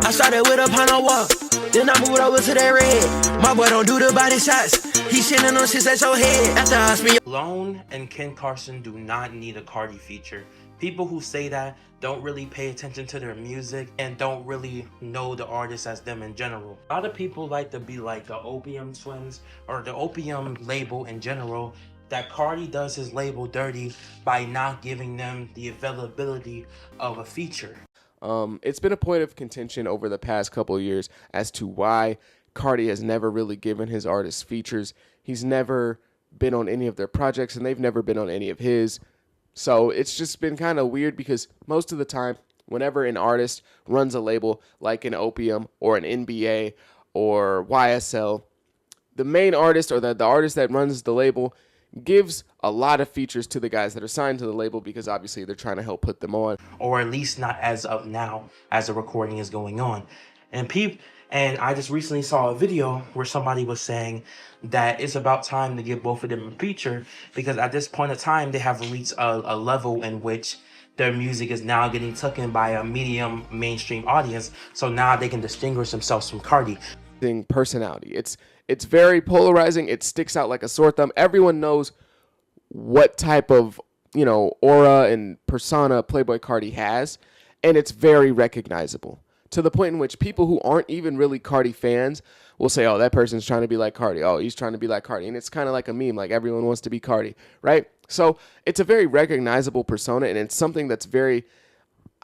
I started with a pound of walk, then I moved over to that red. My boy don't do the body shots. He shitting on shit that's your head. After I spin Lone and Ken Carson do not need a Carti feature. People who say that don't really pay attention to their music and don't really know the artists as them in general. A lot of people like to be like the Opium twins or the Opium label in general, that Carti does his label dirty by not giving them the availability of a feature. It's been a point of contention over the past couple of years as to why Carti has never really given his artists features. He's never been on any of their projects, and they've never been on any of his. So it's just been kind of weird because most of the time, whenever an artist runs a label like an Opium or an NBA or YSL, the main artist or the artist that runs the label gives a lot of features to the guys that are signed to the label because obviously they're trying to help put them on. Or at least not as of now, as the recording is going on. And I just recently saw a video where somebody was saying that it's about time to give both of them a feature because at this point in time, they have reached a level in which their music is now getting taken by a medium mainstream audience. So now they can distinguish themselves from Carti. Personality. It's very polarizing. It sticks out like a sore thumb. Everyone knows what type of, aura and persona Playboi Carti has, and it's very recognizable. To the point in which people who aren't even really Carti fans will say, oh, that person's trying to be like Carti. Oh, he's trying to be like Carti. And it's kind of like a meme, like everyone wants to be Carti, right? So it's a very recognizable persona, and it's something that's very,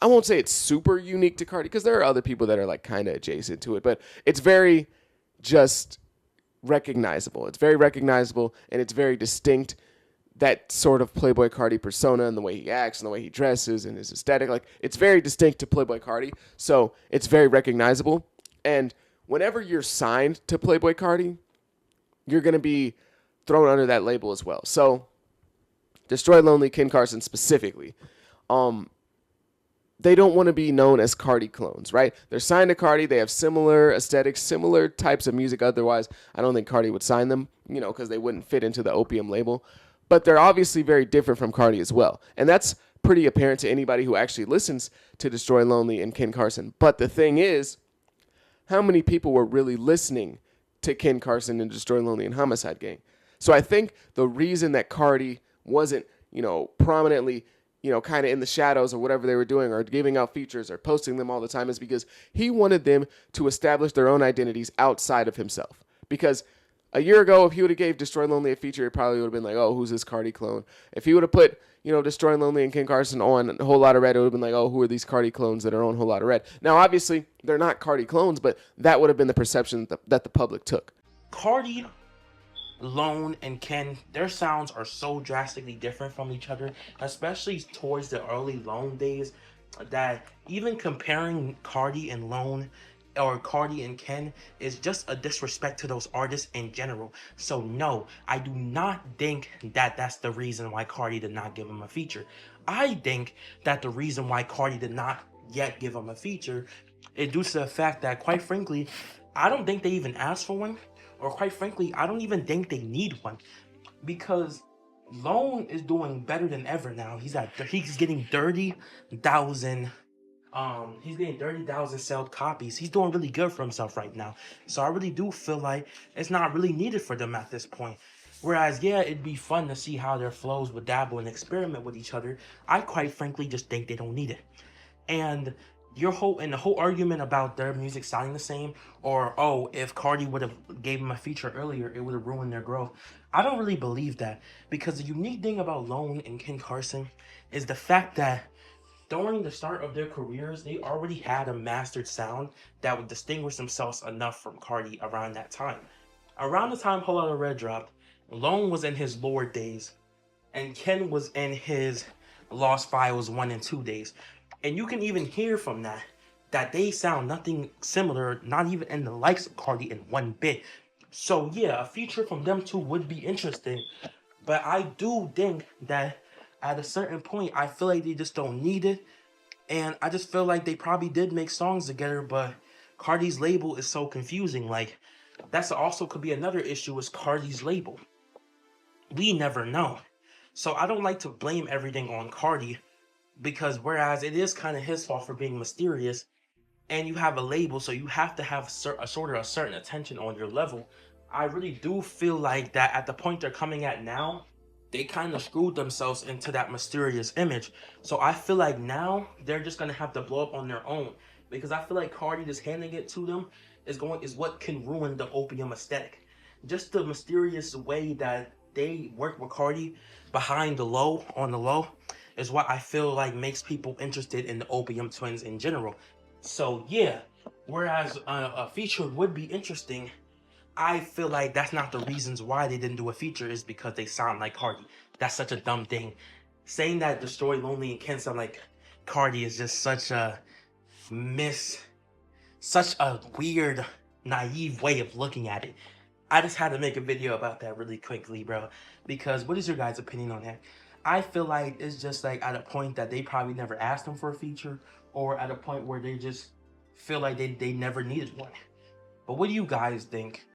I won't say it's super unique to Carti, because there are other people that are like kind of adjacent to it, but it's very just recognizable. It's very recognizable, and it's very distinct, that sort of Playboi Carti persona and the way he acts and the way he dresses and his aesthetic. Like, it's very distinct to Playboi Carti, so it's very recognizable. And whenever you're signed to Playboi Carti, you're going to be thrown under that label as well. So Destroy Lonely, Ken Carson specifically, they don't want to be known as Carti clones, right? They're signed to Carti. They have similar aesthetics, similar types of music. Otherwise, I don't think Carti would sign them, because they wouldn't fit into the Opium label. But they're obviously very different from Carti as well. And that's pretty apparent to anybody who actually listens to Destroy Lonely and Ken Carson. But the thing is, how many people were really listening to Ken Carson and Destroy Lonely and Homicide Gang? So I think the reason that Carti wasn't, prominently, kind of in the shadows or whatever they were doing or giving out features or posting them all the time is because he wanted them to establish their own identities outside of himself. Because a year ago, if he would have gave Destroy Lonely a feature, it probably would have been like, oh, who's this Carti clone? If he would have put, Destroy Lonely and Ken Carson on A Whole Lot of Red, it would have been like, oh, who are these Carti clones that are on A Whole Lot of Red? Now, obviously, they're not Carti clones, but that would have been the perception that the public took. Carti, Lone, and Ken, their sounds are so drastically different from each other, especially towards the early Lone days, that even comparing Carti and Lone or Carti and Ken is just a disrespect to those artists in general. So no, I do not think that that's the reason why Carti did not give him a feature. I think that the reason why Carti did not yet give him a feature is due to the fact that, quite frankly, I don't think they even asked for one, or quite frankly, I don't even think they need one, because Lone is doing better than ever now. He's getting 30,000 sold copies. He's doing really good for himself right now. So I really do feel like it's not really needed for them at this point. Whereas, yeah, it'd be fun to see how their flows would dabble and experiment with each other. I quite frankly just think they don't need it. And the whole argument about their music sounding the same, or oh, if Carti would have gave him a feature earlier, it would have ruined their growth. I don't really believe that, because the unique thing about Lone and Ken Carson is the fact that during the start of their careers, they already had a mastered sound that would distinguish themselves enough from Carti around that time. Around the time Whole Lotta Red dropped, Lone was in his Lord days, and Ken was in his Lost Files 1 and 2 days. And you can even hear from that they sound nothing similar, not even in the likes of Carti in one bit. So yeah, a feature from them two would be interesting. But I do think that at a certain point, I feel like they just don't need it. And I just feel like they probably did make songs together, but Carti's label is so confusing. Like, that's also could be another issue, is Carti's label. We never know. So I don't like to blame everything on Carti, because whereas it is kind of his fault for being mysterious, and you have a label, so you have to have a sort of a certain attention on your level. I really do feel like that at the point they're coming at now, they kind of screwed themselves into that mysterious image. So I feel like now they're just gonna have to blow up on their own, because I feel like Cardi just handing it to them is what can ruin the Opium aesthetic. Just the mysterious way that they work with Cardi behind the low on the low is what I feel like makes people interested in the Opium twins in general. So yeah, whereas a feature would be interesting, I feel like that's not the reasons why they didn't do a feature is because they sound like Cardi. That's such a dumb thing. Saying that Destroy Lonely and Can't sound like Cardi is just such a weird, naive way of looking at it. I just had to make a video about that really quickly, bro. Because what is your guys' opinion on that? I feel like it's just like at a point that they probably never asked them for a feature, or at a point where they just feel like they never needed one. But what do you guys think?